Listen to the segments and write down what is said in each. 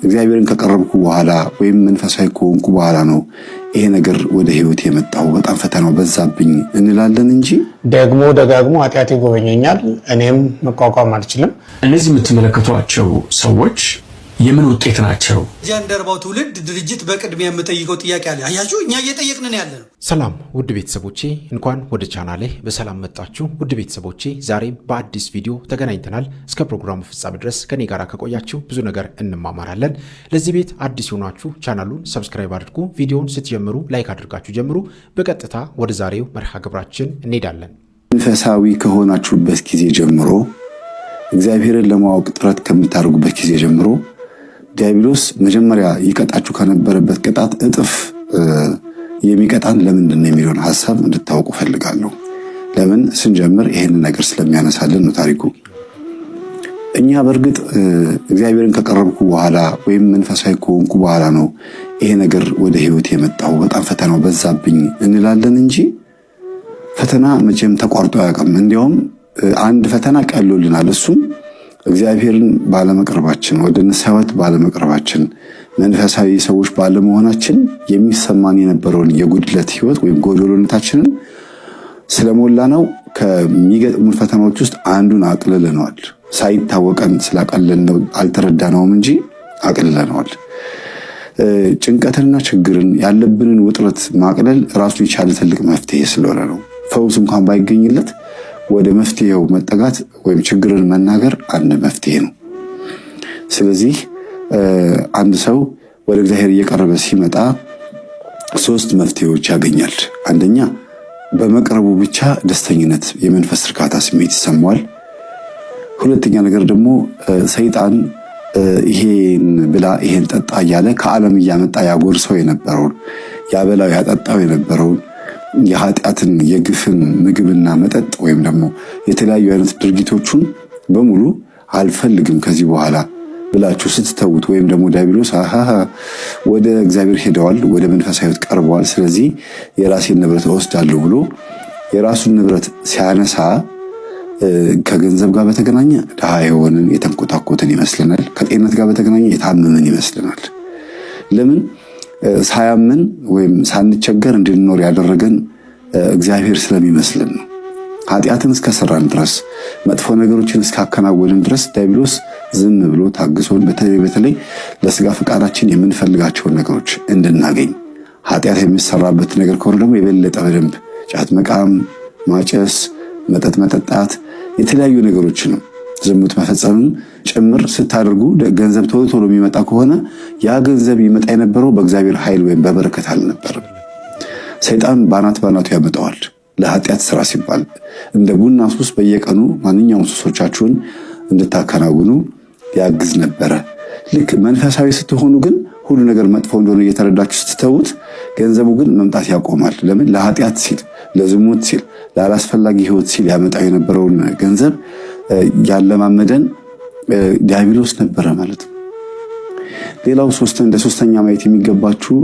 እግዚአብሔርን ከቀረብኩ በኋላ ወይም መንፈሳዊ ከሆንኩ በኋላ ነው ይሄ ነገር ወደ ህይወት የመጣው በጣም ፈተናው በዛብኝ እንላለን እንጂ ደግሞ ደጋግሞ ኃጢአት ይጎበኘኛል እኔም መቋቋም አልችልም። እነዚህ የምትመለከቷቸው ሰዎች የምን ውጤት ናቸው? ጃንደርባው ትውልድ ድርጅት በቅድሚያ የምጠይቀው ጥያቄ አለ። አያችሁ እኛ እየጠየቅን ያለ ነው። ሰላም ውድ ቤተሰቦቼ እንኳን ወደ ቻናሌ በሰላም መጣችሁ። ውድ ቤተሰቦቼ ዛሬም በአዲስ ቪዲዮ ተገናኝተናል። እስከ ፕሮግራሙ ፍጻሜ ድረስ ከኔ ጋር ከቆያችሁ ብዙ ነገር እንማማራለን። ለዚህ ቤት አዲስ ሆናችሁ ቻናሉን ሰብስክራይብ አድርጉ። ቪዲዮውን ስትጀምሩ ላይክ አድርጋችሁ ጀምሩ። በቀጥታ ወደ ዛሬው መርሃ ግብራችን እንሄዳለን። መንፈሳዊ ከሆናችሁበት ጊዜ ጀምሮ እግዚአብሔርን ለማወቅ ጥረት ከምታደርጉበት ጊዜ ጀምሮ ዲያብሎስ መጀመሪያ ይቀጣችሁ ከነበረበት ቅጣት እጥፍ የሚቀጣን ለምንድን ነው የሚለውን ሐሳብ እንድታውቁ ፈልጋለሁ። ለምን ስንጀምር ይሄንን ነገር ስለሚያነሳልን ነው ታሪኩ። እኛ በርግጥ እግዚአብሔርን ከቀረብኩ በኋላ ወይም መንፈሳዊ ከሆንኩ በኋላ ነው ይሄ ነገር ወደ ህይወት የመጣው በጣም ፈተናው በዛብኝ እንላለን እንጂ ፈተና መቼም ተቋርጦ አያውቅም። እንዲያውም አንድ ፈተና ቀሎልናል። እሱም እግዚአብሔርን ባለመቅረባችን ወደ ንስሐት ባለመቅረባችን መንፈሳዊ ሰዎች ባለመሆናችን የሚሰማን የነበረውን የጉድለት ህይወት ወይም ጎዶሎነታችንን ስለሞላ ነው ከሚገጥሙን ፈተናዎች ውስጥ አንዱን አቅልለነዋል። ሳይታወቀን ስላቀለልነው አልተረዳነውም እንጂ አቅልለነዋል። ጭንቀትንና ችግርን ያለብንን ውጥረት ማቅለል ራሱ የቻለ ትልቅ መፍትሄ ስለሆነ ነው። ፈውስ እንኳን ባይገኝለት ወደ መፍትሄው መጠጋት ወይም ችግርን መናገር አንድ መፍትሄ ነው። ስለዚህ አንድ ሰው ወደ እግዚአብሔር እየቀረበ ሲመጣ ሶስት መፍትሄዎች ያገኛል። አንደኛ በመቅረቡ ብቻ ደስተኝነት፣ የመንፈስ እርካታ ስሜት ይሰማዋል። ሁለተኛ ነገር ደግሞ ሰይጣን ይሄን ብላ ይሄን ጠጣ እያለ ከዓለም እያመጣ ያጎርሰው የነበረውን ያበላው ያጠጣው የነበረውን የኃጢአትን የግፍን ምግብና መጠጥ ወይም ደግሞ የተለያዩ አይነት ድርጊቶቹን በሙሉ አልፈልግም ከዚህ በኋላ ብላችሁ ስትተውት ወይም ደግሞ ዲያብሎስ ወደ እግዚአብሔር ሄደዋል፣ ወደ መንፈሳዊ ሕይወት ቀርበዋል፣ ስለዚህ የራሴን ንብረት እወስዳለሁ ብሎ የራሱን ንብረት ሲያነሳ ከገንዘብ ጋር በተገናኘ ድሃ የሆንን የተንኮታኮትን ይመስልናል። ከጤንነት ጋር በተገናኘ የታመምን ይመስልናል። ለምን ሳያምን ወይም ሳንቸገር እንድንኖር ያደረገን እግዚአብሔር ስለሚመስልን ነው። ኃጢአትን እስከሰራን ድረስ መጥፎ ነገሮችን እስካከናወንን ድረስ ዲያብሎስ ዝም ብሎ ታግሶን በተለይ ለስጋ ፈቃዳችን የምንፈልጋቸውን ነገሮች እንድናገኝ ኃጢአት የሚሰራበት ነገር ከሆነ ደግሞ የበለጠ በደንብ ጫት መቃም፣ ማጨስ፣ መጠጥ መጠጣት፣ የተለያዩ ነገሮችንም ዝሙት መፈጸምም ጭምር ስታደርጉ ገንዘብ ቶሎ ቶሎ የሚመጣ ከሆነ ያ ገንዘብ ይመጣ የነበረው በእግዚአብሔር ኃይል ወይም በበረከት አልነበረም። ሰይጣን ባናቱ ያመጣዋል ለኃጢአት ስራ ሲባል። እንደ ቡና ሱስ በየቀኑ ማንኛውም ሱሶቻችሁን እንድታከናውኑ ያግዝ ነበረ። ልክ መንፈሳዊ ስትሆኑ ግን ሁሉ ነገር መጥፎ እንደሆነ እየተረዳችሁ ስትተውት ገንዘቡ ግን መምጣት ያቆማል። ለምን? ለኃጢአት ሲል፣ ለዝሙት ሲል፣ ላላስፈላጊ ህይወት ሲል ያመጣው የነበረውን ገንዘብ ያለማመደን ዲያብሎስ ነበረ ማለት ነው። ሌላው እንደ ሶስተኛ ማየት የሚገባችሁ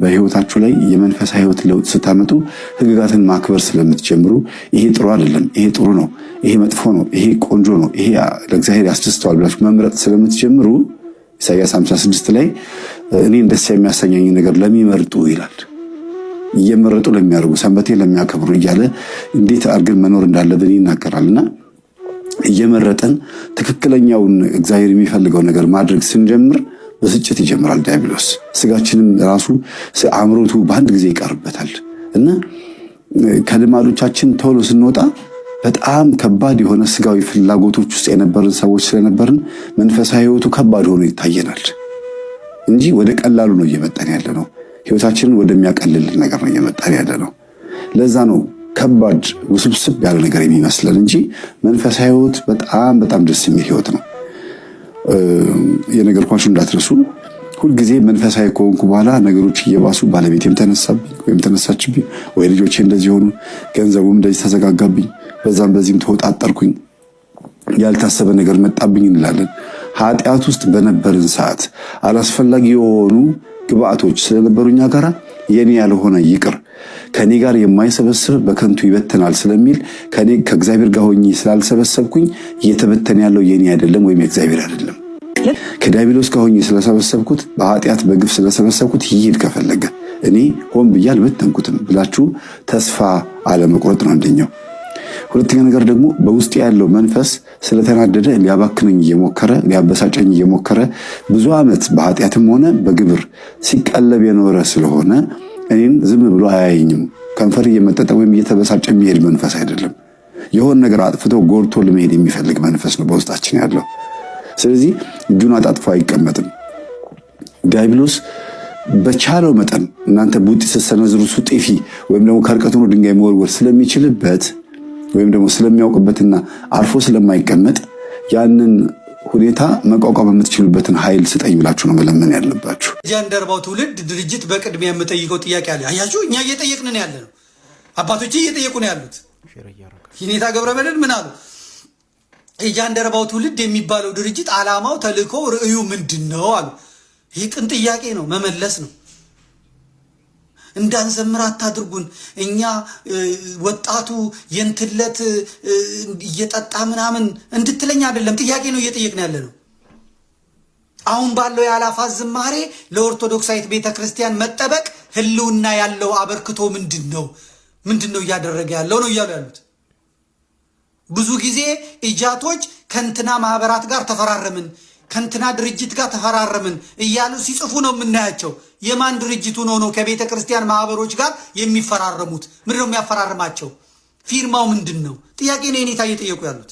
በህይወታችሁ ላይ የመንፈሳዊ ህይወት ለውጥ ስታመጡ ህግጋትን ማክበር ስለምትጀምሩ ይሄ ጥሩ አይደለም፣ ይሄ ጥሩ ነው፣ ይሄ መጥፎ ነው፣ ይሄ ቆንጆ ነው፣ ይሄ ለእግዚአብሔር ያስደስተዋል ብላችሁ መምረጥ ስለምትጀምሩ ኢሳይያስ 56 ላይ እኔን ደስ የሚያሰኘኝ ነገር ለሚመርጡ ይላል። እየመረጡ ለሚያደርጉ ሰንበቴን ለሚያከብሩ እያለ እንዴት አድርገን መኖር እንዳለብን ይናገራልና እየመረጠን ትክክለኛውን እግዚአብሔር የሚፈልገው ነገር ማድረግ ስንጀምር በስጭት ይጀምራል ዲያብሎስ። ስጋችንም ራሱ አእምሮቱ በአንድ ጊዜ ይቀርበታል እና ከልማዶቻችን ቶሎ ስንወጣ በጣም ከባድ የሆነ ስጋዊ ፍላጎቶች ውስጥ የነበርን ሰዎች ስለነበርን መንፈሳዊ ህይወቱ ከባድ ሆኖ ይታየናል እንጂ ወደ ቀላሉ ነው እየመጣን ያለ ነው። ህይወታችንን ወደሚያቀልልን ነገር ነው እየመጣን ያለ ነው። ለዛ ነው ከባድ ውስብስብ ያለ ነገር የሚመስለን እንጂ መንፈሳዊ ህይወት በጣም ደስ የሚል ህይወት ነው። የነገርኳችሁ እንዳትረሱ። ሁልጊዜ መንፈሳዊ ከሆንኩ በኋላ ነገሮች እየባሱ ባለቤቴም ተነሳብኝ ወይም ተነሳችብኝ፣ ወይ ልጆቼ እንደዚህ ሆኑ፣ ገንዘቡም እንደዚህ ተዘጋጋብኝ፣ በዚህም ተወጣጠርኩኝ፣ ያልታሰበ ነገር መጣብኝ እንላለን። ኃጢአት ውስጥ በነበርን ሰዓት አላስፈላጊ የሆኑ ግብአቶች ስለነበሩኛ ጋራ የኔ ያልሆነ ይቅር ከኔ ጋር የማይሰበስብ በከንቱ ይበተናል ስለሚል ከእግዚአብሔር ጋር ሆኜ ስላልሰበሰብኩኝ እየተበተነ ያለው የኔ አይደለም ወይም የእግዚአብሔር አይደለም። ከዲያብሎስ ጋር ሆኜ ስለሰበሰብኩት በኃጢአት በግፍ ስለሰበሰብኩት ይሄድ ከፈለገ እኔ ሆን ብዬ አልበተንኩትም ብላችሁ ተስፋ አለመቁረጥ ነው አንደኛው። ሁለተኛ ነገር ደግሞ በውስጥ ያለው መንፈስ ስለተናደደ ሊያባክነኝ እየሞከረ ሊያበሳጨኝ እየሞከረ ብዙ ዓመት በኃጢአትም ሆነ በግብር ሲቀለብ የኖረ ስለሆነ እኔን ዝም ብሎ አያየኝም። ከንፈር እየመጠጠ ወይም እየተበሳጨ የሚሄድ መንፈስ አይደለም። የሆነ ነገር አጥፍቶ ጎርቶ ለመሄድ የሚፈልግ መንፈስ ነው በውስጣችን ያለው። ስለዚህ እጁን አጣጥፎ አይቀመጥም። ዲያብሎስ በቻለው መጠን እናንተ ቡጢ ስትሰነዝሩ እሱ ጤፊ ወይም ደግሞ ከርቀቱ ነው ድንጋይ መወርወር ስለሚችልበት ወይም ደግሞ ስለሚያውቅበትና አርፎ ስለማይቀመጥ ያንን ሁኔታ መቋቋም የምትችሉበትን ኃይል ስጠኝ ብላችሁ ነው መለመን ያለባችሁ። ጃንደረባው ትውልድ ድርጅት በቅድሚያ የምጠይቀው ጥያቄ አለ። አያችሁ፣ እኛ እየጠየቅን ነው ያለነው። አባቶቼ እየጠየቁ ነው ያሉት። የኔታ ገብረመድህን ምን አሉ? የጃንደረባው ትውልድ የሚባለው ድርጅት ዓላማው፣ ተልእኮ፣ ርዕዩ ምንድን ነው አሉ። ይህ ቅን ጥያቄ ነው፣ መመለስ ነው። እንዳንዘምር አታድርጉን። እኛ ወጣቱ የንትለት እየጠጣ ምናምን እንድትለኝ አይደለም፣ ጥያቄ ነው እየጠየቅን ያለ ነው። አሁን ባለው የአላፋት ዝማሬ ለኦርቶዶክሳዊት ቤተክርስቲያን መጠበቅ ህልውና ያለው አበርክቶ ምንድን ነው? ምንድን ነው እያደረገ ያለው ነው እያሉ ያሉት። ብዙ ጊዜ ኢጃቶች ከንትና ማህበራት ጋር ተፈራረምን፣ ከንትና ድርጅት ጋር ተፈራረምን እያሉ ሲጽፉ ነው የምናያቸው። የማን ድርጅቱ ነው ከቤተ ክርስቲያን ማህበሮች ጋር የሚፈራረሙት? ምንድን ነው የሚያፈራርማቸው? ፊርማው ምንድን ነው? ጥያቄ ነው የኔታ እየጠየቁ ያሉት።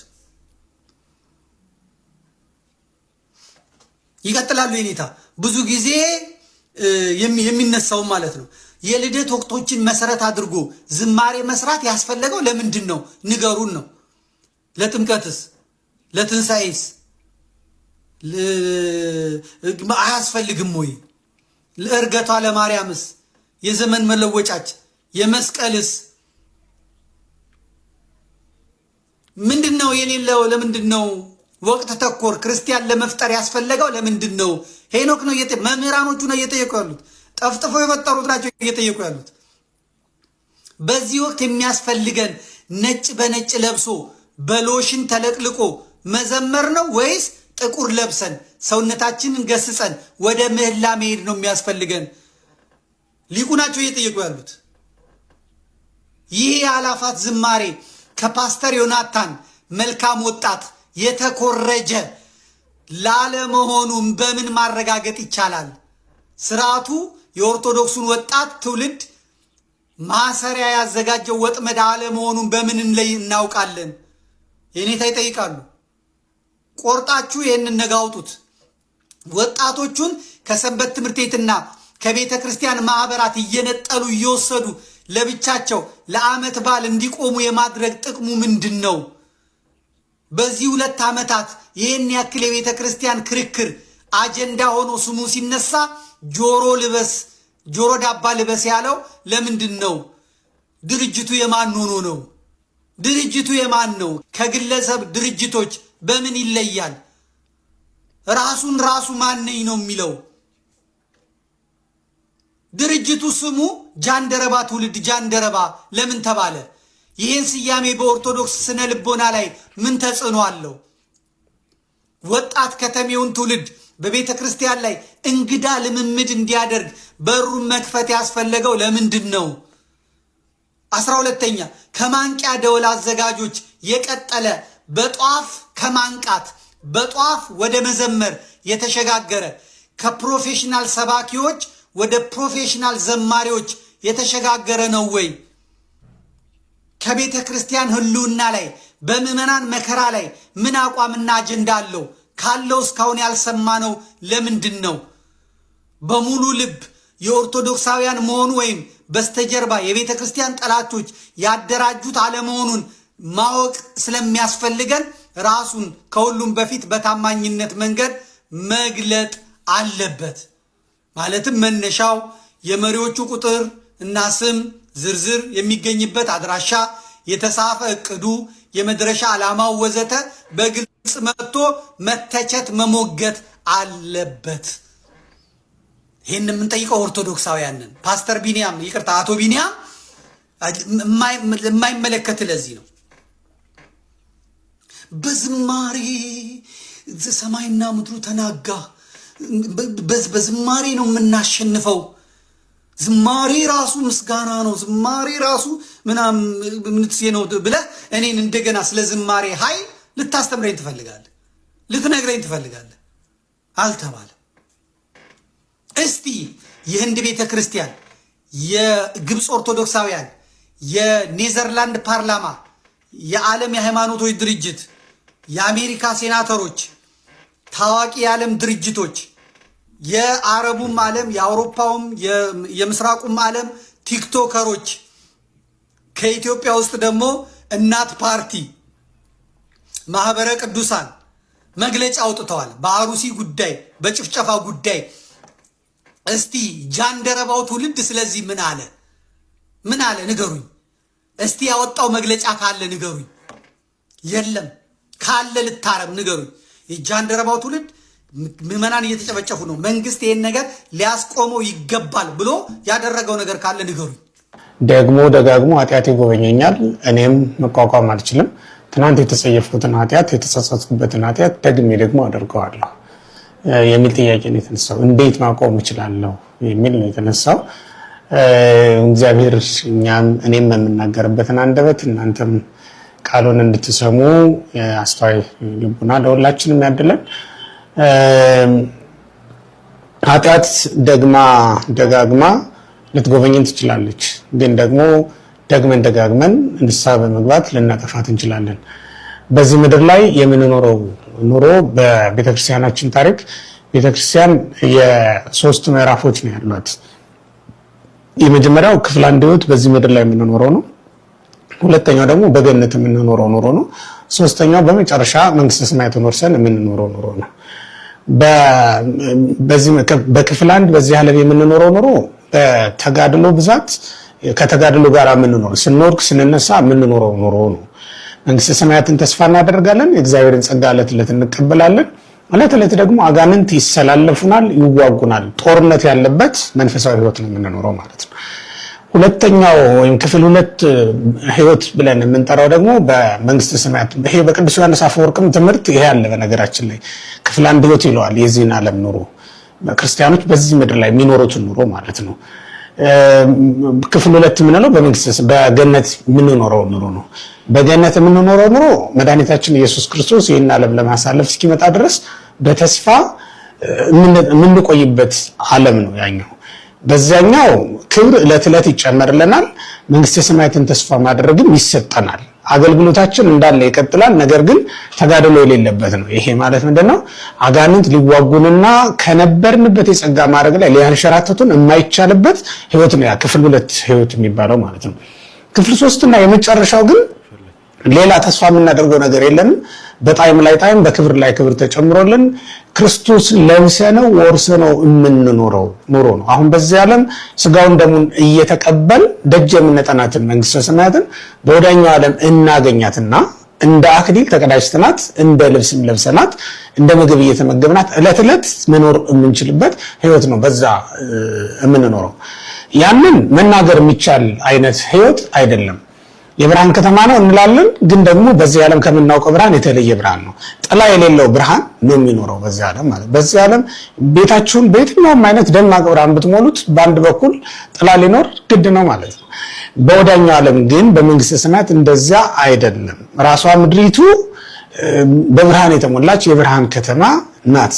ይቀጥላሉ የኔታ ብዙ ጊዜ የሚነሳው ማለት ነው የልደት ወቅቶችን መሰረት አድርጎ ዝማሬ መስራት ያስፈለገው ለምንድን ነው? ንገሩን ነው። ለጥምቀትስ ለትንሣኤስ አያስፈልግም ወይ? ለእርገቷ ለማርያምስ፣ የዘመን መለወጫች፣ የመስቀልስ ምንድን ነው የሌለው? ለምንድን ነው ወቅት ተኮር ክርስቲያን ለመፍጠር ያስፈለገው? ለምንድን ነው? ሄኖክ ነው መምህራኖቹ ነው እየጠየቁ ያሉት። ጠፍጥፈው የፈጠሩት ናቸው እየጠየቁ ያሉት። በዚህ ወቅት የሚያስፈልገን ነጭ በነጭ ለብሶ በሎሽን ተለቅልቆ መዘመር ነው ወይስ ጥቁር ለብሰን ሰውነታችንን ገስጸን ወደ ምህላ መሄድ ነው የሚያስፈልገን? ሊቁ ናቸው እየጠየቁ ያሉት። ይህ የአላፋት ዝማሬ ከፓስተር ዮናታን መልካም ወጣት የተኮረጀ ላለመሆኑም በምን ማረጋገጥ ይቻላል? ስርዓቱ የኦርቶዶክሱን ወጣት ትውልድ ማሰሪያ ያዘጋጀው ወጥመድ አለመሆኑን በምን እናውቃለን? የኔታ ይጠይቃሉ። ቆርጣችሁ ይህንን ነገ አውጡት። ወጣቶቹን ከሰንበት ትምህርት ቤትና ከቤተ ክርስቲያን ማህበራት እየነጠሉ እየወሰዱ ለብቻቸው ለዓመት በዓል እንዲቆሙ የማድረግ ጥቅሙ ምንድን ነው? በዚህ 2 ዓመታት ይህን ያክል የቤተ ክርስቲያን ክርክር አጀንዳ ሆኖ ስሙ ሲነሳ ጆሮ ዳባ ልበስ ያለው ለምንድን ነው? ድርጅቱ የማን ሆኖ ነው? ድርጅቱ የማን ነው? ከግለሰብ ድርጅቶች በምን ይለያል? ራሱን ራሱ ማነኝ ነው የሚለው? ድርጅቱ ስሙ ጃንደረባ ትውልድ ጃንደረባ ለምን ተባለ? ይህን ስያሜ በኦርቶዶክስ ስነ ልቦና ላይ ምን ተጽዕኖ አለው? ወጣት ከተሜውን ትውልድ በቤተ ክርስቲያን ላይ እንግዳ ልምምድ እንዲያደርግ በሩን መክፈት ያስፈለገው ለምንድን ነው? 12ኛ ከማንቂያ ደወል አዘጋጆች የቀጠለ በጧፍ ከማንቃት በጧፍ ወደ መዘመር የተሸጋገረ ከፕሮፌሽናል ሰባኪዎች ወደ ፕሮፌሽናል ዘማሪዎች የተሸጋገረ ነው ወይ? ከቤተ ክርስቲያን ህልውና ላይ በምዕመናን መከራ ላይ ምን አቋምና አጀንዳ አለው? ካለው እስካሁን ያልሰማነው ለምንድን ነው? በሙሉ ልብ የኦርቶዶክሳውያን መሆኑ ወይም በስተጀርባ የቤተ ክርስቲያን ጠላቶች ያደራጁት አለመሆኑን ማወቅ ስለሚያስፈልገን ራሱን ከሁሉም በፊት በታማኝነት መንገድ መግለጥ አለበት። ማለትም መነሻው የመሪዎቹ ቁጥር እና ስም ዝርዝር የሚገኝበት አድራሻ፣ የተጻፈ እቅዱ፣ የመድረሻ ዓላማው ወዘተ በግልጽ መጥቶ መተቸት መሞገት አለበት። ይህን የምንጠይቀው ኦርቶዶክሳውያንን ፓስተር ቢኒያም ይቅርታ አቶ ቢኒያም የማይመለከት ለዚህ ነው። በዝማሬ ሰማይና ምድሩ ተናጋ በዝማሬ ነው የምናሸንፈው ዝማሬ ራሱ ምስጋና ነው ዝማሬ ራሱ ምንትሴ ነው ብለህ እኔን እንደገና ስለ ዝማሬ ኃይል ልታስተምረኝ ትፈልጋለህ ልትነግረኝ ትፈልጋለህ አልተባለም እስቲ የህንድ ቤተክርስቲያን የግብጽ ኦርቶዶክሳውያን የኔዘርላንድ ፓርላማ የዓለም የሃይማኖቶች ድርጅት የአሜሪካ ሴናተሮች ታዋቂ የዓለም ድርጅቶች የአረቡም ዓለም የአውሮፓውም የምስራቁም ዓለም ቲክቶከሮች ከኢትዮጵያ ውስጥ ደግሞ እናት ፓርቲ ማህበረ ቅዱሳን መግለጫ አውጥተዋል በአሩሲ ጉዳይ በጭፍጨፋ ጉዳይ እስቲ ጃንደረባው ትውልድ ስለዚህ ምን አለ ንገሩኝ እስቲ ያወጣው መግለጫ ካለ ንገሩኝ የለም ካለ ልታረም ንገሩኝ የጃንደረባው ትውልድ ምዕመናን እየተጨበጨፉ ነው መንግስት ይሄን ነገር ሊያስቆመው ይገባል ብሎ ያደረገው ነገር ካለ ንገሩኝ ደግሞ ደጋግሞ ኃጢአት ይጎበኘኛል እኔም መቋቋም አልችልም ትናንት የተጸየፍኩትን ኃጢአት የተጸጸትኩበትን ኃጢአት ደግሞ አደርገዋለሁ የሚል ጥያቄ ነው የተነሳው እንዴት ማቆም እችላለሁ የሚል ነው የተነሳው እግዚአብሔር እኔም የምናገርበትን አንደበት እናንተም ቃሉን እንድትሰሙ አስተዋይ ልቡና ለሁላችንም ያድለን ኃጢአት ደጋግማ ልትጎበኘን ትችላለች ግን ደግሞ ደጋግመን ንስሐ በመግባት ልናጠፋት እንችላለን በዚህ ምድር ላይ የምንኖረው ኑሮ በቤተክርስቲያናችን ታሪክ ቤተክርስቲያን የሶስት ምዕራፎች ነው ያሏት የመጀመሪያው ክፍል አንድ ህይወት በዚህ ምድር ላይ የምንኖረው ነው ሁለተኛው ደግሞ በገነት የምንኖረው ኑሮ ነው ሶስተኛው በመጨረሻ መንግስተ ሰማያትን ወርሰን የምንኖረው ኑሮ ነው በክፍል አንድ በዚህ ዓለም የምንኖረው ኑሮ በተጋድሎ ብዛት ከተጋድሎ ጋር የምንኖረው ስንወድቅ ስንነሳ የምንኖረው ኑሮ ነው መንግስተ ሰማያትን ተስፋ እናደርጋለን የእግዚአብሔርን ጸጋ ዕለት እንቀበላለን ዕለት ደግሞ አጋንንት ይሰላለፉናል ይዋጉናል ጦርነት ያለበት መንፈሳዊ ህይወት ነው የምንኖረው ማለት ነው ሁለተኛው ወይም ክፍል ሁለት ህይወት ብለን የምንጠራው ደግሞ በመንግስተ ሰማያት ይሄ በቅዱስ ዮሐንስ አፈወርቅም ትምህርት ይሄ አለ በነገራችን ላይ ክፍል አንድ ህይወት ይለዋል የዚህን ዓለም ኑሮ ክርስቲያኖች በዚህ ምድር ላይ የሚኖሩት ኑሮ ማለት ነው ክፍል ሁለት የምንለው በገነት የምንኖረው ኑሮ ነው በገነት የምንኖረው ኑሮ መድኃኒታችን ኢየሱስ ክርስቶስ ይህን ዓለም ለማሳለፍ እስኪመጣ ድረስ በተስፋ የምንቆይበት ዓለም ነው ያኛው በዛኛው ክብር ዕለት ይጨመርልናል መንግስተ ሰማያትን ተስፋ ማድረግም ይሰጠናል አገልግሎታችን እንዳለ ይቀጥላል ነገር ግን ተጋድሎ የሌለበት ነው ይሄ ማለት ምንድነው አጋንንት ሊዋጉንና ከነበርንበት የጸጋ ማድረግ ላይ ሊያንሸራተቱን የማይቻልበት ህይወት ነው ያ ክፍል ሁለት ህይወት የሚባለው ማለት ነው ክፍል 3 እና የመጨረሻው ግን ሌላ ተስፋ የምናደርገው ነገር የለንም በጣይም ላይ ጣይም በክብር ላይ ክብር ተጨምሮልን ክርስቶስ ለብሰነው ወርሰነው የምንኖረው ኑሮ ነው አሁን በዚህ ዓለም ስጋውን ደሙን እየተቀበል ደጅ የምንጠናትን መንግስተ ሰማያትን በወዳኛው ዓለም እናገኛትና እንደ አክሊል ተቀዳጅተናት እንደ ልብስም ለብሰናት እንደ ምግብ እየተመገብናት ዕለት መኖር የምንችልበት ህይወት ነው በዛ የምንኖረው ያንን መናገር የሚቻል አይነት ህይወት አይደለም የብርሃን ከተማ ነው እንላለን ግን ደግሞ በዚህ ዓለም ከምናውቀው ብርሃን የተለየ ብርሃን ነው ጥላ የሌለው ብርሃን ነው የሚኖረው በዚህ ዓለም ማለት በዚህ ዓለም ቤታችሁን በየትኛውም አይነት ደማቅ ብርሃን ብትሞሉት በአንድ በኩል ጥላ ሊኖር ግድ ነው ማለት ነው በወዳኛው ዓለም ግን በመንግስተ ሰማያት እንደዛ አይደለም ራሷ ምድሪቱ በብርሃን የተሞላች የብርሃን ከተማ ናት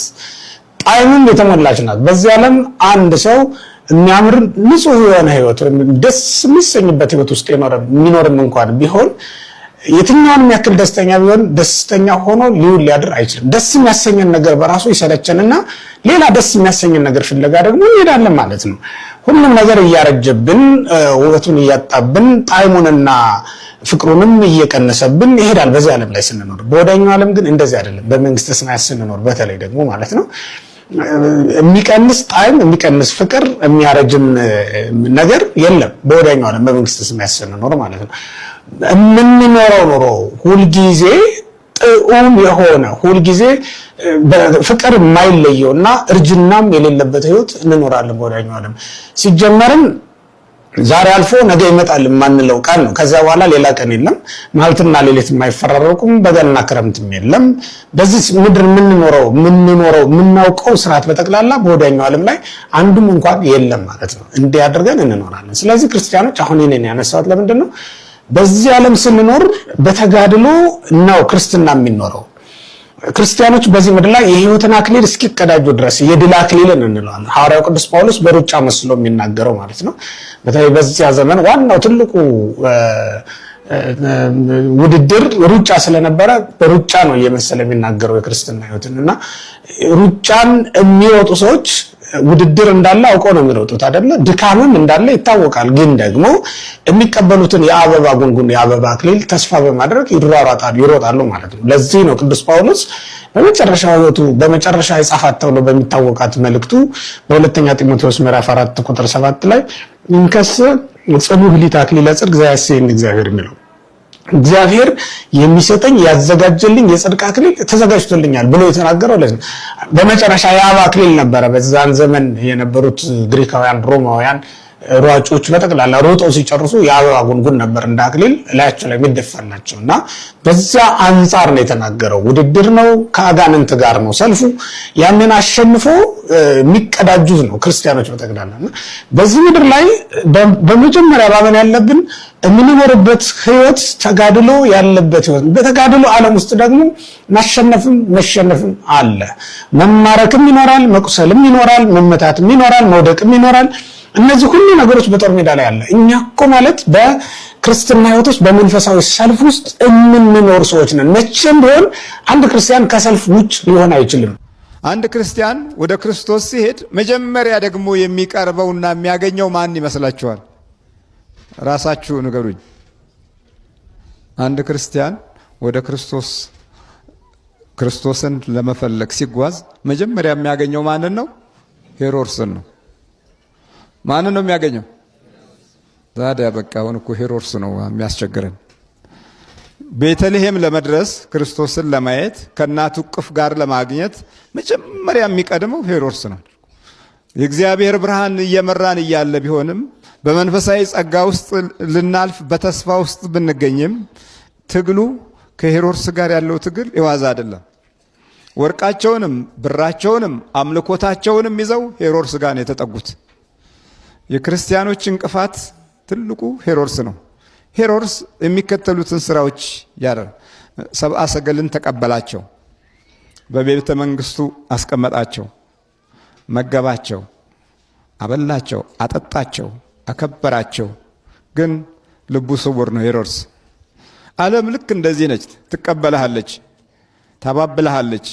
ጣይምም የተሞላች ናት በዚህ ዓለም አንድ ሰው የሚያምር ንጹህ የሆነ ህይወት ደስ የሚሰኝበት ህይወት ውስጥ የሚኖርም እንኳን ቢሆን የትኛውንም ያክል ደስተኛ ቢሆን ደስተኛ ሆኖ ሊያድር አይችልም ደስ የሚያሰኘን ነገር በራሱ ይሰለቸንና ሌላ ደስ የሚያሰኘን ነገር ፍለጋ ደግሞ እንሄዳለን ማለት ነው ሁሉም ነገር እያረጀብን ውበቱን እያጣብን ጣይሙንና ፍቅሩንም እየቀነሰብን ይሄዳል በዚህ ዓለም ላይ ስንኖር በወዳኛው ዓለም ግን እንደዚህ አይደለም በመንግስተ ሰማያት ስንኖር በተለይ ደግሞ ማለት ነው የሚቀንስ ጣይም የሚቀንስ ፍቅር የሚያረጅም ነገር የለም በወዳኛው ዓለም በመንግስተ ሰማያት ስንኖር ማለት ነው የምንኖረው ኑሮ ሁልጊዜ ጥዑም የሆነ ሁልጊዜ ፍቅር የማይለየውና እርጅናም የሌለበት ህይወት እንኖራለን በወዳኛው ዓለም ሲጀመርም ዛሬ አልፎ ነገ ይመጣል የማንለው ቀን ነው። ከዛ በኋላ ሌላ ቀን የለም። መዓልትና ሌሊት የማይፈራረቁም፣ በጋና ክረምትም የለም። በዚህ ምድር የምናውቀው ስርዓት በጠቅላላ በወዲያኛው ዓለም ላይ አንዱም እንኳን የለም ማለት ነው። እንዲህ አድርገን እንኖራለን። ስለዚህ ክርስቲያኖች አሁን ይሄንን ያነሳሁት ለምንድን ነው? በዚህ ዓለም ስንኖር በተጋድሎ ነው ክርስትና የሚኖረው። ክርስቲያኖች በዚህ ምድር ላይ የህይወትን አክሊል እስኪቀዳጁ ድረስ የድል አክሊልን እንለዋለን። ሐዋርያው ቅዱስ ጳውሎስ በሩጫ መስሎ የሚናገረው ማለት ነው። በተለይ በዚያ ዘመን ዋናው ትልቁ ውድድር ሩጫ ስለነበረ በሩጫ ነው እየመሰለ የሚናገረው የክርስትና ህይወትን እና ሩጫን የሚወጡ ሰዎች ውድድር እንዳለ አውቀው ነው የሚሮጡት አይደለ? ድካምም እንዳለ ይታወቃል። ግን ደግሞ የሚቀበሉትን የአበባ ጉንጉን የአበባ አክሊል ተስፋ በማድረግ ይሮጣሉ ማለት ነው። ለዚህ ነው ቅዱስ ጳውሎስ በመጨረሻ ህይወቱ በመጨረሻ የጻፋት ተብሎ በሚታወቃት መልእክቱ በሁለተኛ ጢሞቴዎስ ምዕራፍ 4 ቁጥር 7 ላይ እንከስ ጽኑ ህሊት አክሊለ ጽድቅ ዘያሴን እግዚአብሔር የሚለው እግዚአብሔር የሚሰጠኝ ያዘጋጀልኝ የጽድቅ አክሊል ተዘጋጅቶልኛል ብሎ የተናገረው ለዚህ በመጨረሻ የአበባ አክሊል ነበረ። በዛን ዘመን የነበሩት ግሪካውያን፣ ሮማውያን ሯጮች በጠቅላላ ሮጠው ሲጨርሱ የአበባ ጉንጉን ነበር እንደ አክሊል ላያቸው ላይ የሚደፋላቸውና በዛ አንፃር ነው የተናገረው። ውድድር ነው፣ ከአጋንንት ጋር ነው ሰልፉ። ያንን አሸንፎ የሚቀዳጁት ነው ክርስቲያኖች በጠቅላላና በዚህ ምድር ላይ በመጀመሪያ ማመን ያለብን የምንኖርበት ህይወት ተጋድሎ ያለበት ህይወት። በተጋድሎ ዓለም ውስጥ ደግሞ ማሸነፍም መሸነፍም አለ። መማረክም ይኖራል፣ መቁሰልም ይኖራል፣ መመታትም ይኖራል፣ መውደቅም ይኖራል። እነዚህ ሁሉ ነገሮች በጦር ሜዳ ላይ አለ። እኛ እኮ ማለት በክርስትና ህይወት ውስጥ በመንፈሳዊ ሰልፍ ውስጥ የምንኖር ሰዎች ነን። መቼም ቢሆን አንድ ክርስቲያን ከሰልፍ ውጭ ሊሆን አይችልም። አንድ ክርስቲያን ወደ ክርስቶስ ሲሄድ መጀመሪያ ደግሞ የሚቀርበውና የሚያገኘው ማን ይመስላችኋል? ራሳችሁ ንገሩኝ። አንድ ክርስቲያን ወደ ክርስቶስን ለመፈለግ ሲጓዝ መጀመሪያ የሚያገኘው ማንን ነው? ሄሮድስን ነው። ማንን ነው የሚያገኘው? ታዲያ በቃ አሁን እኮ ሄሮድስ ነው የሚያስቸግረን። ቤተልሔም ለመድረስ ክርስቶስን ለማየት ከእናቱ እቅፍ ጋር ለማግኘት መጀመሪያ የሚቀድመው ሄሮድስ ነው። የእግዚአብሔር ብርሃን እየመራን እያለ ቢሆንም በመንፈሳዊ ጸጋ ውስጥ ልናልፍ በተስፋ ውስጥ ብንገኝም ትግሉ ከሄሮድስ ጋር ያለው ትግል የዋዛ አይደለም። ወርቃቸውንም ብራቸውንም አምልኮታቸውንም ይዘው ሄሮድስ ጋር ነው የተጠጉት። የክርስቲያኖች እንቅፋት ትልቁ ሄሮድስ ነው። ሄሮድስ የሚከተሉትን ስራዎች ያደርግ። ሰብአ ሰገልን ተቀበላቸው፣ በቤተ መንግስቱ አስቀመጣቸው፣ መገባቸው፣ አበላቸው፣ አጠጣቸው፣ አከበራቸው። ግን ልቡ ስውር ነው ሄሮድስ። ዓለም ልክ እንደዚህ ነች። ትቀበልሃለች፣ ታባብልሃለች፣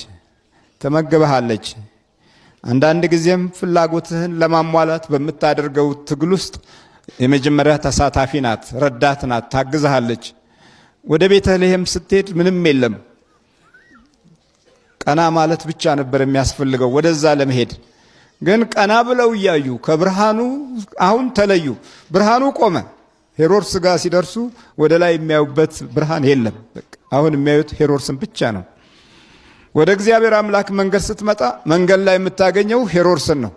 ተመግበሃለች። አንዳንድ ጊዜም ፍላጎትህን ለማሟላት በምታደርገው ትግል ውስጥ የመጀመሪያ ተሳታፊ ናት፣ ረዳት ናት፣ ታግዝሃለች። ወደ ቤተልሔም ስትሄድ ምንም የለም። ቀና ማለት ብቻ ነበር የሚያስፈልገው ወደዛ ለመሄድ። ግን ቀና ብለው እያዩ ከብርሃኑ አሁን ተለዩ። ብርሃኑ ቆመ። ሄሮድስ ጋር ሲደርሱ ወደ ላይ የሚያዩበት ብርሃን የለም። አሁን የሚያዩት ሄሮድስን ብቻ ነው። ወደ እግዚአብሔር አምላክ መንገድ ስትመጣ መንገድ ላይ የምታገኘው ሄሮድስን ነው።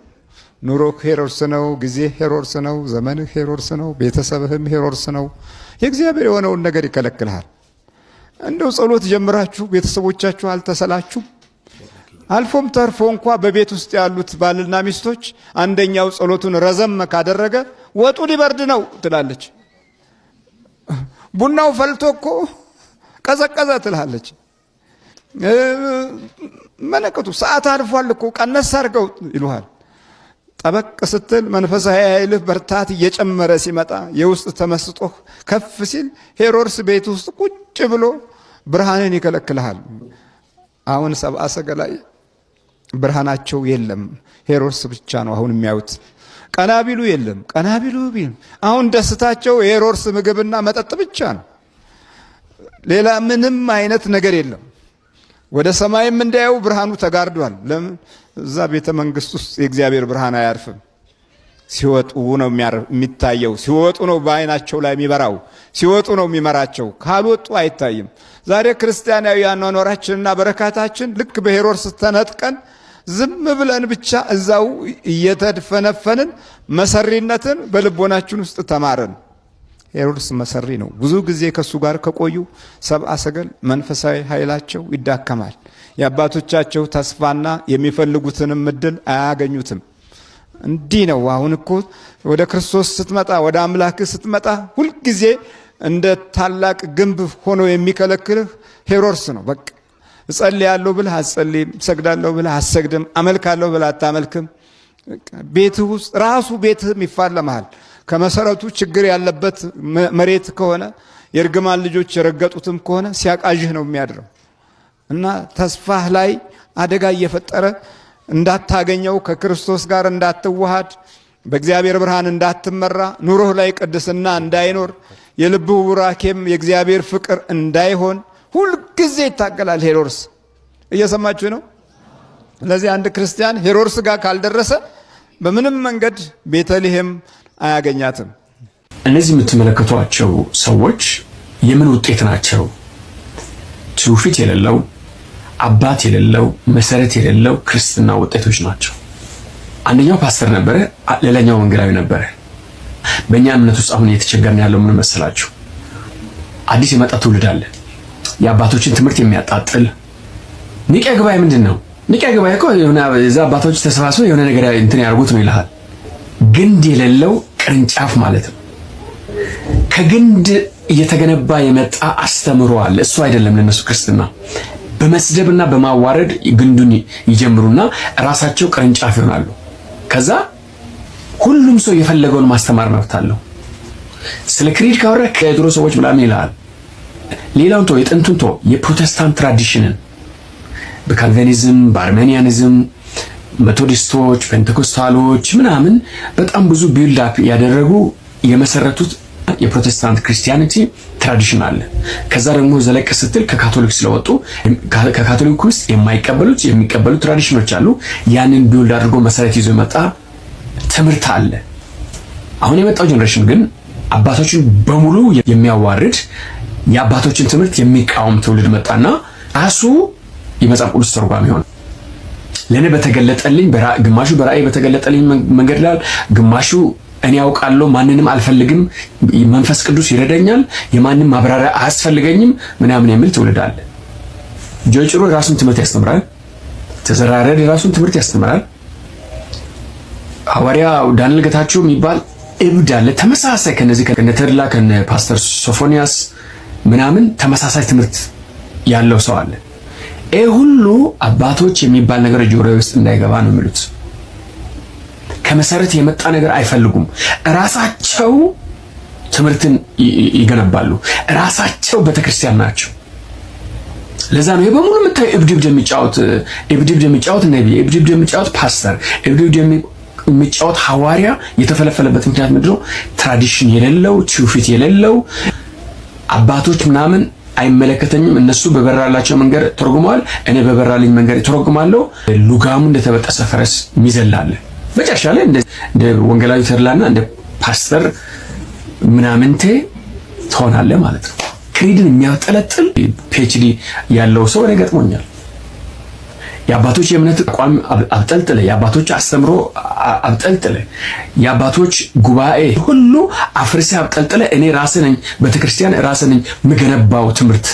ኑሮህ ሄሮድስ ነው፣ ጊዜ ሄሮድስ ነው፣ ዘመንህ ሄሮድስ ነው፣ ቤተሰብህም ሄሮድስ ነው። የእግዚአብሔር የሆነውን ነገር ይከለክልሃል። እንደው ጸሎት ጀምራችሁ ቤተሰቦቻችሁ አልተሰላችሁ? አልፎም ተርፎ እንኳ በቤት ውስጥ ያሉት ባልና ሚስቶች አንደኛው ጸሎቱን ረዘም ካደረገ ወጡ ሊበርድ ነው ትላለች። ቡናው ፈልቶ እኮ ቀዘቀዘ ትላለች። መነከቱ ሰዓት አልፏል እኮ ቀነስ አድርገው ይሉሃል። ጠበቅ ስትል መንፈሳዊ ኃይልህ በርታት እየጨመረ ሲመጣ የውስጥ ተመስጦህ ከፍ ሲል ሄሮድስ ቤት ውስጥ ቁጭ ብሎ ብርሃንን ይከለክልሃል። አሁን ሰብአ ሰገላይ ብርሃናቸው የለም። ሄሮድስ ብቻ ነው አሁን የሚያዩት። ቀና ቢሉ የለም። ቀና ቢሉ አሁን ደስታቸው የሄሮድስ ምግብና መጠጥ ብቻ ነው። ሌላ ምንም አይነት ነገር የለም። ወደ ሰማይም እንዳያዩ ብርሃኑ ተጋርዷል። ለምን? እዛ ቤተ መንግስት ውስጥ የእግዚአብሔር ብርሃን አያርፍም። ሲወጡ ነው የሚታየው። ሲወጡ ነው በአይናቸው ላይ የሚበራው። ሲወጡ ነው የሚመራቸው። ካልወጡ አይታይም። ዛሬ ክርስቲያናዊ አኗኗራችንና በረካታችን ልክ በሄሮድስ ተነጥቀን ዝም ብለን ብቻ እዛው እየተድፈነፈንን መሰሪነትን በልቦናችን ውስጥ ተማረን። ሄሮድስ መሰሪ ነው። ብዙ ጊዜ ከሱ ጋር ከቆዩ ሰብአ ሰገል መንፈሳዊ ኃይላቸው ይዳከማል። የአባቶቻቸው ተስፋና የሚፈልጉትንም እድል አያገኙትም። እንዲህ ነው። አሁን እኮ ወደ ክርስቶስ ስትመጣ፣ ወደ አምላክ ስትመጣ ሁልጊዜ እንደ ታላቅ ግንብ ሆኖ የሚከለክልህ ሄሮድስ ነው። በቃ እጸልያለሁ ብለህ አትጸልይም፣ እሰግዳለሁ ብለህ አትሰግድም፣ አመልካለሁ ብለህ አታመልክም። ቤትህ ውስጥ ራሱ ቤትህም ይፋለምሃል። ከመሰረቱ ችግር ያለበት መሬት ከሆነ የእርግማን ልጆች የረገጡትም ከሆነ ሲያቃዥህ ነው የሚያድረው እና ተስፋህ ላይ አደጋ እየፈጠረ እንዳታገኘው፣ ከክርስቶስ ጋር እንዳትዋሃድ፣ በእግዚአብሔር ብርሃን እንዳትመራ፣ ኑሮህ ላይ ቅድስና እንዳይኖር፣ የልብህ ቡራኬም የእግዚአብሔር ፍቅር እንዳይሆን ሁልጊዜ ይታገላል ሄሮድስ። እየሰማችሁ ነው? ስለዚህ አንድ ክርስቲያን ሄሮድስ ጋር ካልደረሰ በምንም መንገድ ቤተልሔም አያገኛትም። እነዚህ የምትመለከቷቸው ሰዎች የምን ውጤት ናቸው? ትውፊት የሌለው አባት የሌለው መሰረት የሌለው ክርስትና ውጤቶች ናቸው። አንደኛው ፓስተር ነበረ፣ ሌላኛው ወንጌላዊ ነበረ። በእኛ እምነት ውስጥ አሁን እየተቸገርን ያለው ምን መሰላችሁ? አዲስ የመጣ ትውልድ አለ። የአባቶችን ትምህርት የሚያጣጥል ኒቂያ ጉባኤ ምንድን ነው? ኒቂያ ጉባኤ እኮ የሆነ እዛ አባቶች ተሰባስበው የሆነ ነገር እንትን ያርጉት ነው ይልሃል። ግንድ የሌለው ቅርንጫፍ ማለት ነው። ከግንድ እየተገነባ የመጣ አስተምሮ አለ። እሱ አይደለም ለነሱ ክርስትና። በመስደብና በማዋረድ ግንዱን ይጀምሩና ራሳቸው ቅርንጫፍ ይሆናሉ። ከዛ ሁሉም ሰው የፈለገውን ማስተማር መብት አለው። ስለ ክሪድ ካወራ ከድሮ ሰዎች ምናምን ይላል። ሌላውን ቶ የጥንቱን ቶ የፕሮቴስታንት ትራዲሽንን በካልቪኒዝም፣ በአርሜኒያኒዝም፣ ሜቶዲስቶች፣ ፔንቴኮስታሎች ምናምን በጣም ብዙ ቢልድ አፕ ያደረጉ የመሰረቱት የፕሮቴስታንት ክርስቲያኒቲ ትራዲሽን አለ። ከዛ ደግሞ ዘለቅ ስትል ከካቶሊክ ስለወጡ ከካቶሊክ ውስጥ የማይቀበሉት የሚቀበሉት ትራዲሽኖች አሉ። ያንን ቢልድ አድርጎ መሰረት ይዞ የመጣ ትምህርት አለ። አሁን የመጣው ጀነሬሽን ግን አባቶችን በሙሉ የሚያዋርድ የአባቶችን ትምህርት የሚቃወም ትውልድ መጣና ራሱ የመጽሐፍ ቅዱስ ተርጓሚ ሆነ። ለኔ በተገለጠልኝ ግማሹ በራእይ በተገለጠልኝ መንገድ ይላል፣ ግማሹ እኔ ያውቃለሁ ማንንም አልፈልግም መንፈስ ቅዱስ ይረዳኛል የማንንም ማብራሪያ አያስፈልገኝም ምናምን የሚል ትውልድ አለ። ጆጭሮ ራሱን ትምህርት ያስተምራል። ተዘራረድ ራሱን ትምህርት ያስተምራል። ሐዋርያ ዳንኤል ገታቸው የሚባል እብድ አለ። ተመሳሳይ ከነዚህ ከነተድላ ከነ ፓስተር ሶፎኒያስ ምናምን ተመሳሳይ ትምህርት ያለው ሰው አለ። ሁሉ አባቶች የሚባል ነገር ጆሮ ውስጥ እንዳይገባ ነው የሚሉት። ከመሰረት የመጣ ነገር አይፈልጉም። ራሳቸው ትምህርትን ይገነባሉ። ራሳቸው ቤተክርስቲያን ናቸው። ለዛ ነው በሙሉ የምታየው እብድብድ የሚጫወት ነብይ፣ እብድብድ የሚጫወት ፓስተር፣ እብድብድ የሚጫወት ሐዋርያ የተፈለፈለበት ምክንያት ምንድነው? ትራዲሽን የሌለው ትውፊት የሌለው አባቶች ምናምን አይመለከተኝም። እነሱ በበራላቸው መንገድ ተርጉመዋል፣ እኔ በበራልኝ መንገድ ተርጉማለሁ። ሉጋሙ እንደተበጠሰ ፈረስ ሚዘላለ መጨረሻ ላይ እንደ ወንጌላዊ ተድላና እንደ ፓስተር ምናምንቴ ትሆናለህ ማለት ነው። ክሪድን የሚያጠለጥል ፒኤችዲ ያለው ሰው እኔ ገጥሞኛል። የአባቶች የእምነት አቋም አብጠልጥለ፣ የአባቶች አስተምሮ አብጠልጥለ፣ የአባቶች ጉባኤ ሁሉ አፍርሴ አብጠልጥለ እኔ ራሴ ነኝ ቤተክርስቲያን ራሴ ነኝ ምገነባው ትምህርት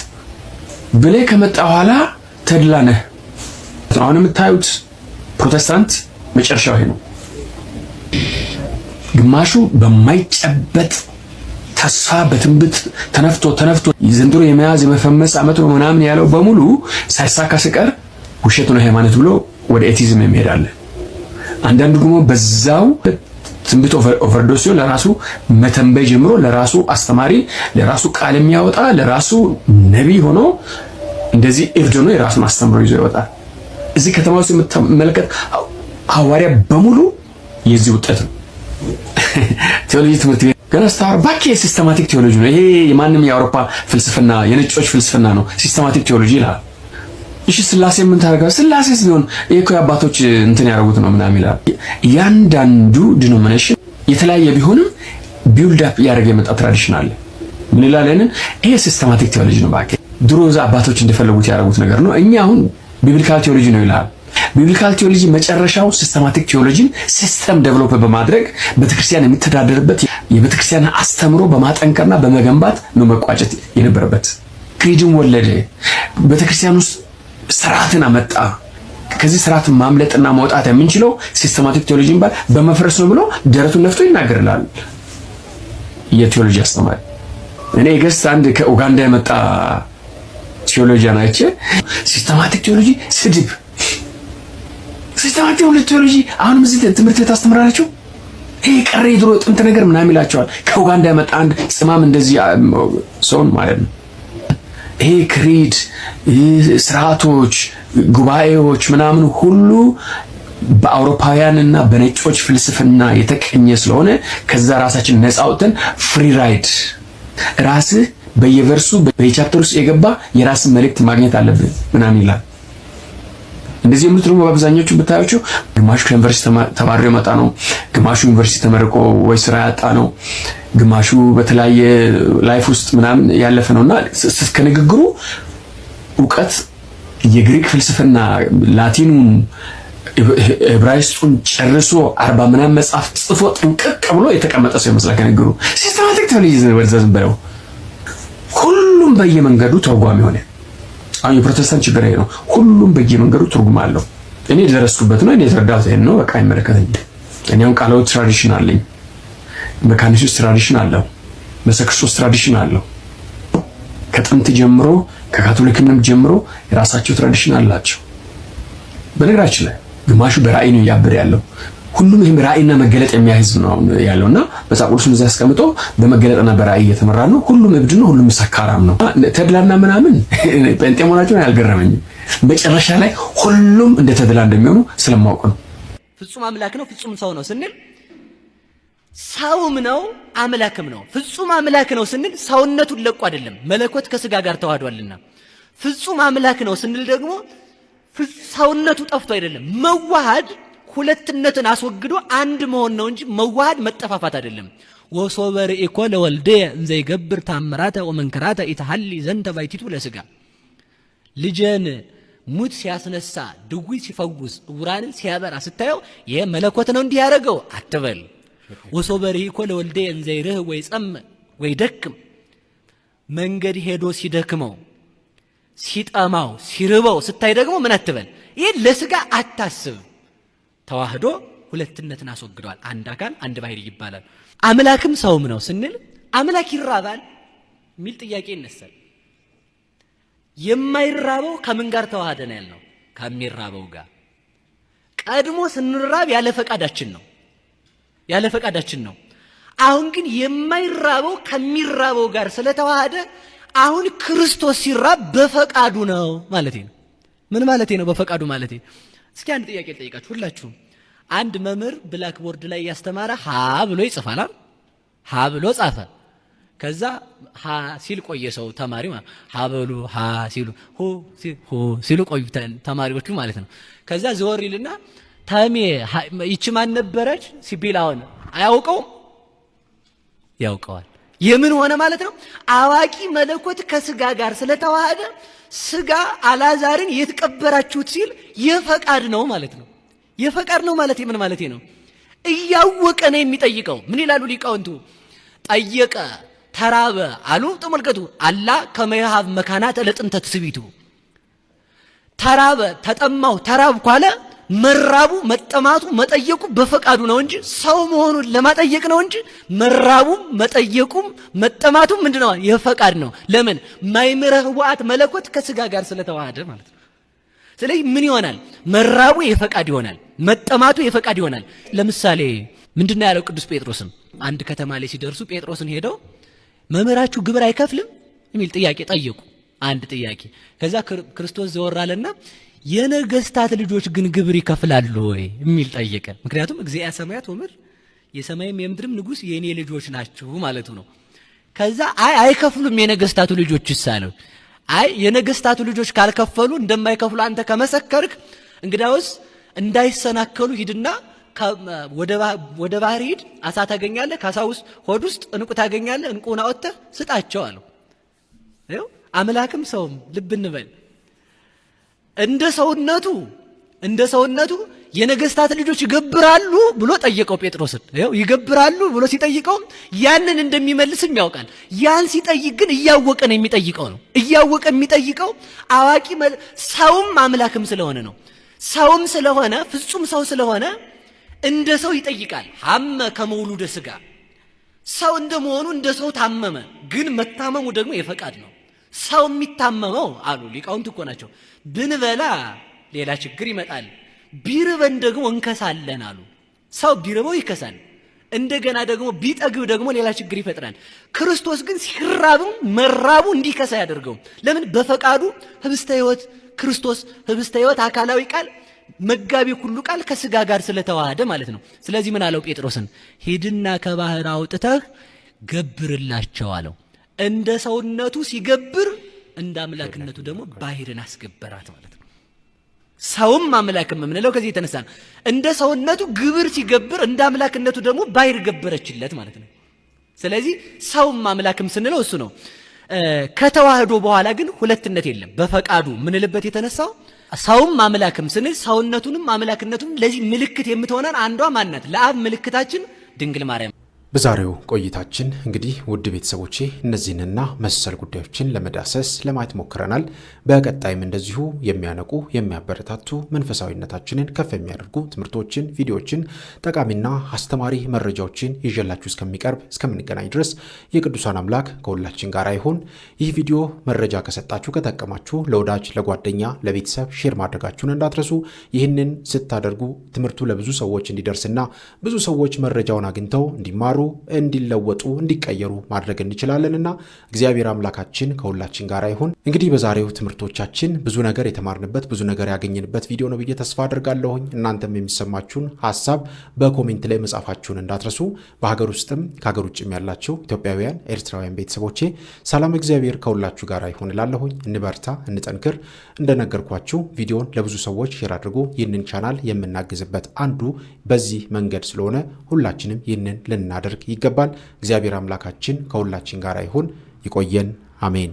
ብለ ከመጣ በኋላ ተድላ ነህ። አሁን የምታዩት ፕሮቴስታንት መጨረሻው ይሄ ነው። ግማሹ በማይጨበጥ ተስፋ በትንቢት ተነፍቶ ዘንድሮ የመያዝ የመፈመስ ዓመት ነው ምናምን ያለው በሙሉ ሳይሳካ ሲቀር ውሸት ነው ሃይማኖት ብሎ ወደ ኤቲዝም የሚሄዳል። አንዳንዱ ደግሞ በዛው ትንቢት ኦቨርዶስ ለራሱ መተንበይ ጀምሮ ለራሱ አስተማሪ፣ ለራሱ ቃል የሚያወጣ ለራሱ ነቢይ ሆኖ እንደዚህ እብድ ሆኖ የራሱን አስተምሮ ይዞ ይወጣል። እዚህ ከተማ ውስጥ የምትመለከት ሐዋርያ በሙሉ የዚህ ውጤት ነው። ቴዎሎጂ ትምህርት ቤት ገና ስታወራ ባክ ሲስተማቲክ ቴዎሎጂ ነው። ይሄ የማንም የአውሮፓ ፍልስፍና የነጮች ፍልስፍና ነው። ሲስተማቲክ ቴዎሎጂ ይላል። እሺ ስላሴ ምን ታደርጋለህ? ስላሴስ ቢሆን ይሄ እኮ የአባቶች እንትን ያደርጉት ነው ምናምን ይላል። ያንዳንዱ ዲኖሚኔሽን የተለያየ ቢሆንም ቢልድ አፕ ያደረገ የመጣ ትራዲሽን አለ። ምን ይላል? ይሄ ሲስተማቲክ ቴዎሎጂ ነው። ባክ ድሮ አባቶች እንደፈለጉት ያደርጉት ነገር ነው። እኛ አሁን ቢብሊካል ቴዎሎጂ ነው ይላል። ቢብሊካል ቴዎሎጂ መጨረሻው ሲስተማቲክ ቴዎሎጂን ሲስተም ዴቨሎፕ በማድረግ ቤተክርስቲያን የሚተዳደርበት የቤተክርስቲያን አስተምሮ በማጠንከርና በመገንባት ነው መቋጨት የነበረበት። ክሪድን ወለደ። ቤተክርስቲያን ውስጥ ስርዓትን አመጣ። ከዚህ ስርዓት ማምለጥና መውጣት የምንችለው ሲስተማቲክ ቴዎሎጂን በመፍረስ ነው ብሎ ደረቱን ነፍቶ ይናገራል የቴዎሎጂ አስተማሪ። እኔ ገስ አንድ ከኡጋንዳ የመጣ ቴዎሎጂያን አይቼ ሲስተማቲክ ቴዎሎጂ ስድብ፣ ሲስተማቲክ ቴዎሎጂ አሁንም እዚህ ትምህርት ቤት አስተምራላችሁ ይሄ ቀረ ድሮ ጥንት ነገር ምናምን ይላቸዋል። ከኡጋንዳ የመጣ አንድ ጽማም እንደዚህ ሰውን ማለት ነው። ይሄ ክሪድ ስርዓቶች ጉባኤዎች ምናምን ሁሉ በአውሮፓውያንና በነጮች ፍልስፍና የተቀኘ ስለሆነ ከዛ ራሳችን ነፃ አውጥተን ፍሪ ራይድ ራስህ በየቨርሱ በየቻፕተር ውስጥ የገባ የራስን መልእክት ማግኘት አለብህ ምናምን ይላል። እንደዚህ የምሉት ደግሞ በአብዛኞቹ ብታያቸው ግማሹ ከዩኒቨርሲቲ ተማሪ የመጣ ነው፣ ግማሹ ዩኒቨርሲቲ ተመርቆ ወይ ስራ ያጣ ነው፣ ግማሹ በተለያየ ላይፍ ውስጥ ምናምን ያለፈ ነውና ከንግግሩ እውቀት የግሪክ ፍልስፍና ላቲኑን ዕብራይስጡን ጨርሶ 40 ምናምን መጽሐፍ ጽፎ ጥንቅቅ ብሎ የተቀመጠ ሰው ይመስላል ከንግግሩ። ሲስተማቲክ ቴዎሎጂ ወደዛም በለው ሁሉም በየመንገዱ ተርጓሚ ሆነ። አሁን የፕሮቴስታንት ችግር ይሄ ነው። ሁሉም በየመንገዱ ትርጉም አለው። እኔ ደረስኩበት ነው፣ እኔ የተረዳሁት ይሄን ነው። በቃ አይመለከተኝም። እኔ አሁን ቃላው ትራዲሽን አለኝ፣ መካኒሱስ ትራዲሽን አለው፣ መሰክርስቶስ ትራዲሽን አለው። ከጥንት ጀምሮ ከካቶሊክንም ጀምሮ የራሳቸው ትራዲሽን አላቸው። በነገራችን ላይ ግማሹ በራእይ ነው እያበደ ያለው። ሁሉም ይሄም ራእይና መገለጥ የሚያህዝ ነው ያለውና መጽሐፍ ቅዱስን እዛ አስቀምጦ በመገለጥና በራእይ እየተመራ ነው። ሁሉም እብድ ነው፣ ሁሉም ሰካራም ነው። ተድላና ምናምን ጴንጤ መሆናቸውን አልገረመኝም። መጨረሻ ላይ ሁሉም እንደ ተድላ እንደሚሆኑ ስለማውቅ ነው። ፍጹም አምላክ ነው፣ ፍጹም ሰው ነው ስንል ሰውም ነው አምላክም ነው። ፍጹም አምላክ ነው ስንል ሰውነቱን ለቆ አይደለም፣ መለኮት ከስጋ ጋር ተዋህዷልና። ፍጹም አምላክ ነው ስንል ደግሞ ሰውነቱ ጠፍቶ አይደለም። መዋሃድ ሁለትነትን አስወግዶ አንድ መሆን ነው እንጂ መዋሃድ መጠፋፋት አይደለም። ወሶበ ርኢኮ ለወልደ እንዘ ይገብር ታምራተ ወመንከራተ ኢተሐሊ ዘንተ ባይቲቱ ለስጋ። ልጅን ሙት ሲያስነሳ፣ ድውይ ሲፈውስ፣ ዕውራንን ሲያበራ ስታየው ይሄ መለኮት ነው እንዲህ ያደረገው አትበል። ወሶበ ርኢኮ ለወልደ እንዘ ይርህ ወይ ጸም ወይ ደክም፣ መንገድ ሄዶ ሲደክመው ሲጠማው ሲርበው ስታይ ደግሞ ምን አትበል። ይሄ ለስጋ አታስብ። ተዋህዶ ሁለትነትን አስወግዷል። አንድ አካል አንድ ባህሪ ይባላል። አምላክም ሰውም ነው ስንል አምላክ ይራባል የሚል ጥያቄ ይነሳል። የማይራበው ከምን ጋር ተዋህደ ነው ያልነው? ከሚራበው ጋር። ቀድሞ ስንራብ ያለ ፈቃዳችን ነው፣ ያለ ፈቃዳችን ነው። አሁን ግን የማይራበው ከሚራበው ጋር ስለተዋሃደ አሁን ክርስቶስ ሲራብ በፈቃዱ ነው ማለት ነው። ምን ማለት ነው በፈቃዱ ማለት? እስኪ አንድ ጥያቄ ልጠይቃችሁ ሁላችሁም። አንድ መምህር ብላክ ቦርድ ላይ ያስተማረ ሀ ብሎ ይጽፋል። ሀ ብሎ ጻፈ። ከዛ ሀ ሲል ቆየ ሰው ተማሪ ማለት ሀ በሉ ሀ ሲሉ ሁ ሲሉ ቆዩ ተማሪዎቹ ማለት ነው። ከዛ ዘወር ይልና ተሜ ይቺ ማን ነበረች ሲቢል አሁን አያውቀውም? ያውቀዋል። የምን ሆነ ማለት ነው? አዋቂ መለኮት ከስጋ ጋር ስለተዋሃደ ስጋ አልዓዛርን የተቀበራችሁት ሲል የፈቃድ ነው ማለት ነው። የፈቃድ ነው ማለት ምን ማለት ነው? እያወቀ ነው የሚጠይቀው። ምን ይላሉ ሊቃውንቱ? ጠየቀ ተራበ አሉ። ተመልከቱ። አላ ከመያሃብ መካናት ለጥንተ ትስቢቱ። ተራበ ተጠማው ተራብኩ አለ። መራቡ መጠማቱ መጠየቁ በፈቃዱ ነው እንጂ ሰው መሆኑን ለማጠየቅ ነው እንጂ መራቡም መጠየቁም መጠማቱም ምንድነው? የፈቃድ ነው። ለምን? ማይምረህ ወአት መለኮት ከስጋ ጋር ስለተዋሃደ ማለት ነው። ስለዚህ ምን ይሆናል? መራቡ የፈቃድ ይሆናል፣ መጠማቱ የፈቃድ ይሆናል። ለምሳሌ ምንድነው ያለው ቅዱስ ጴጥሮስም አንድ ከተማ ላይ ሲደርሱ ጴጥሮስን ሄደው መምህራችሁ ግብር አይከፍልም የሚል ጥያቄ ጠየቁ። አንድ ጥያቄ። ከዛ ክርስቶስ ዘወር አለና የነገስታት ልጆች ግን ግብር ይከፍላሉ ወይ የሚል ጠየቀ። ምክንያቱም እግዚአ ሰማያት ወምድር የሰማይም የምድርም ንጉስ የኔ ልጆች ናቸው ማለቱ ነው። ከዛ አይከፍሉም የነገስታቱ ልጆች ይሳለው። የነገስታቱ ልጆች ካልከፈሉ እንደማይከፍሉ አንተ ከመሰከርክ እንግዳውስ እንዳይሰናከሉ ሂድና ወደ ባህር ሂድ፣ አሳ ታገኛለህ፣ ከአሳ ውስጥ ሆድ ውስጥ እንቁ ታገኛለህ፣ እንቁን አወጥተህ ስጣቸው አለው። አምላክም ሰውም ልብ እንበል እንደ ሰውነቱ እንደ ሰውነቱ የነገስታት ልጆች ይገብራሉ ብሎ ጠየቀው ጴጥሮስን። ይገብራሉ ብሎ ሲጠይቀው ያንን እንደሚመልስም ያውቃል። ያን ሲጠይቅ ግን እያወቀ ነው የሚጠይቀው ነው። እያወቀ የሚጠይቀው አዋቂ ሰውም አምላክም ስለሆነ ነው። ሰውም ስለሆነ ፍጹም ሰው ስለሆነ እንደ ሰው ይጠይቃል። ሐመ ከመውሉደ ሥጋ ሰው እንደመሆኑ እንደ ሰው ታመመ። ግን መታመሙ ደግሞ የፈቃድ ነው። ሰው የሚታመመው አሉ ሊቃውንት እኮ ናቸው፣ ብንበላ ሌላ ችግር ይመጣል፣ ቢርበን ደግሞ እንከሳለን አሉ። ሰው ቢርበው ይከሳል፣ እንደገና ደግሞ ቢጠግብ ደግሞ ሌላ ችግር ይፈጥራል። ክርስቶስ ግን ሲራብም መራቡ እንዲከሳ ያደርገው። ለምን? በፈቃዱ ህብስተ ሕይወት ክርስቶስ ህብስተ ሕይወት አካላዊ ቃል መጋቢ ሁሉ ቃል ከስጋ ጋር ስለተዋሃደ ማለት ነው። ስለዚህ ምን አለው ጴጥሮስን? ሂድና ከባህር አውጥተህ ገብርላቸው አለው። እንደ ሰውነቱ ሲገብር እንደ አምላክነቱ ደግሞ ባህርን አስገበራት ማለት ነው። ሰውም አምላክም የምንለው ከዚህ የተነሳ ነው። እንደ ሰውነቱ ግብር ሲገብር እንደ አምላክነቱ ደግሞ ባህር ገበረችለት ማለት ነው። ስለዚህ ሰውም አምላክም ስንለው እሱ ነው። ከተዋህዶ በኋላ ግን ሁለትነት የለም። በፈቃዱ ምንልበት የተነሳው ሰውም አምላክም ስንል ሰውነቱንም አምላክነቱንም ለዚህ ምልክት የምትሆነን አንዷ ማናት? ለአብ ምልክታችን ድንግል ማርያም። በዛሬው ቆይታችን እንግዲህ ውድ ቤተሰቦቼ እነዚህንና መሰል ጉዳዮችን ለመዳሰስ ለማየት ሞክረናል። በቀጣይም እንደዚሁ የሚያነቁ የሚያበረታቱ መንፈሳዊነታችንን ከፍ የሚያደርጉ ትምህርቶችን፣ ቪዲዮዎችን፣ ጠቃሚና አስተማሪ መረጃዎችን ይዤላችሁ እስከምንገናኝ ድረስ የቅዱሳን አምላክ ከሁላችን ጋር ይሁን። ይህ ቪዲዮ መረጃ ከሰጣችሁ ከጠቀማችሁ ለወዳጅ ለጓደኛ ለቤተሰብ ሼር ማድረጋችሁን እንዳትረሱ። ይህንን ስታደርጉ ትምህርቱ ለብዙ ሰዎች እንዲደርስና ብዙ ሰዎች መረጃውን አግኝተው እንዲማሩ እንዲለወጡ እንዲቀየሩ ማድረግ እንችላለንና እግዚአብሔር አምላካችን ከሁላችን ጋር ይሁን። እንግዲህ በዛሬው ትምህርቶቻችን ብዙ ነገር የተማርንበት ብዙ ነገር ያገኘንበት ቪዲዮ ነው ብዬ ተስፋ አድርጋለሁኝ። እናንተም የሚሰማችሁን ሐሳብ በኮሜንት ላይ መጻፋችሁን እንዳትረሱ። በሀገር ውስጥም ከሀገር ውጭም ያላችሁ ኢትዮጵያውያን ኤርትራውያን ቤተሰቦቼ ሰላም እግዚአብሔር ከሁላችሁ ጋር ይሁን እላለሁኝ። እንበርታ፣ እንጠንክር። እንደነገርኳችሁ ቪዲዮን ለብዙ ሰዎች ሼር አድርጎ ይህንን ቻናል የምናግዝበት አንዱ በዚህ መንገድ ስለሆነ ሁላችንም ይህንን ልናደርግ ይገባል። እግዚአብሔር አምላካችን ከሁላችን ጋር ይሁን። ይቆየን። አሜን።